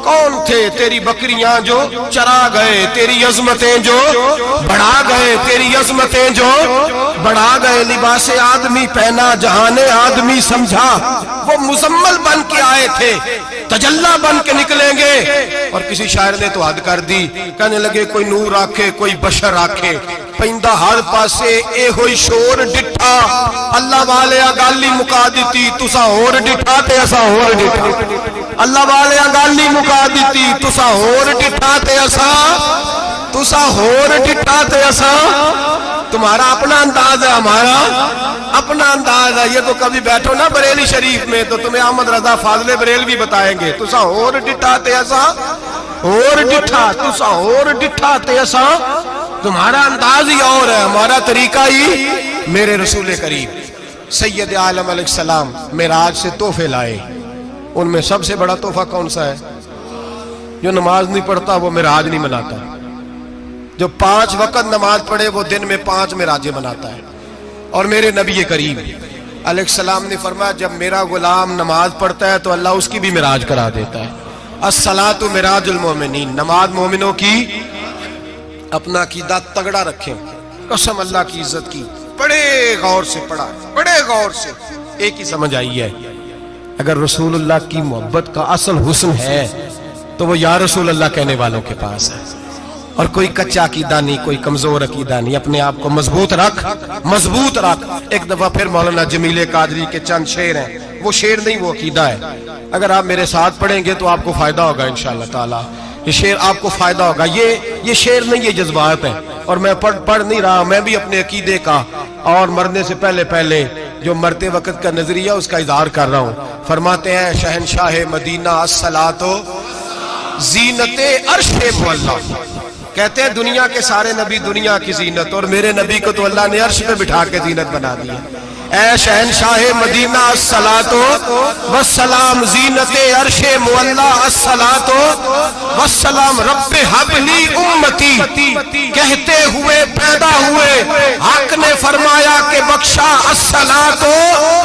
کون تھے، تیری بکریاں جو چرا گئے، تیری عظمتیں جو بڑھا گئے، تیری عظمتیں جو بڑھا گئے، لباس آدمی پہنا جہان آدمی سمجھا، وہ مزمل بن کے آئے تھے تجلی بن کے نکلیں گے۔ اور کسی شاعر نے تو حد کر دی، کہنے لگے کوئی نور آکھے کوئی بشر آکھے، پیندہ ہر پاسے اے ہوئی شور ڈٹھا، اللہ والے گالی مکا دیتی تسا ہور ڈٹھا تے اسا ہور ڈٹھا، اللہ والے گالی مکا دیتی تسا ہور ڈٹھا تے اسا، تسا ہور ڈٹھا تے اسا۔ تمہارا اپنا انداز ہے، ہمارا اپنا انداز ہے، یہ تو کبھی بیٹھو نا بریلی شریف میں تو تمہیں احمد رضا فاضل بریل بھی بتائیں گے، تسا ہور ڈٹھا تے اسا ہور ڈٹھا، تسا ہور ڈٹھا تے اسا۔ تمہارا انداز ہی اور ہے، ہمارا طریقہ ہی۔ میرے رسول کریم سید عالم علیہ السلام معراج سے تحفے لائے، ان میں سب سے بڑا تحفہ کون سا ہے؟ جو نماز نہیں پڑھتا وہ معراج نہیں مناتا، جو 5 وقت نماز پڑھے وہ دن میں 5 معراجیں مناتا ہے۔ اور میرے نبی کریم علیہ السلام نے فرمایا جب میرا غلام نماز پڑھتا ہے تو اللہ اس کی بھی معراج کرا دیتا ہے۔ الصلاۃ معراج المومنین، نماز مومنوں کی۔ اپنا عقیدہ تگڑا رکھیں، قسم اللہ کی عزت کی، بڑے غور سے پڑھا، بڑے غور سے۔ ایک ہی سمجھ آئی ہے، اگر رسول اللہ کی محبت کا اصل حسن ہے تو وہ یا رسول اللہ کہنے والوں کے پاس ہے، اور کوئی کچا عقیدہ نہیں، کوئی کمزور عقیدہ نہیں، اپنے آپ کو مضبوط رکھ، مضبوط رکھ۔ ایک دفعہ پھر مولانا جمیل قادری کے چند شعر ہیں، وہ شعر نہیں وہ عقیدہ ہے، اگر آپ میرے ساتھ پڑھیں گے تو آپ کو فائدہ ہوگا انشاءاللہ تعالی، یہ شعر آپ کو فائدہ ہوگا۔ یہ شعر نہیں، یہ جذبات ہیں، اور میں پڑھ نہیں رہا، میں بھی اپنے عقیدے کا اور مرنے سے پہلے جو مرتے وقت کا نظریہ اس کا اظہار کر رہا ہوں۔ فرماتے ہیں شہنشاہ مدینہ الصلاۃ زینت عرش معلا، کہتے ہیں دنیا کے سارے نبی دنیا کی زینت، اور میرے نبی کو تو اللہ نے عرش پہ بٹھا کے زینت بنا دیا۔ اے شہنشاہ مدینہ الصلاۃ والسلام، زینت عرش معلا الصلاۃ والسلام، رب حب لی امتی کہتے ہوئے پیدا ہوئے، حق نے فرمایا کہ بخشا الصلاۃ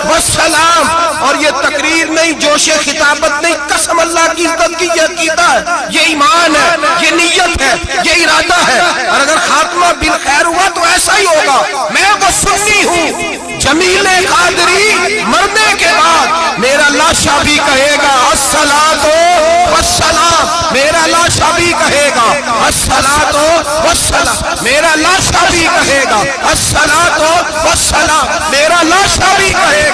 والسلام۔ اور یہ تقریر نہیں، جوش خطابت نہیں، قسم اللہ کی عزت کی، یہ عقیدہ ہے، یہ ایمان ہے، یہ نیت ہے، یہ ارادہ ہے۔ اور اگر خاتمہ بالخیر ہوا تو ایسا ہی ہوگا۔ میں وہ سنی ہوں، جمیل قادری مرنے کے بعد میرا لاشا بھی کہے گا الصلاۃ والسلام، میرا لاشا بھی کہے گا الصلاۃ والسلام، میرا لاشا بھی کہے گا الصلاۃ والسلام، میرا لاشا بھی کہے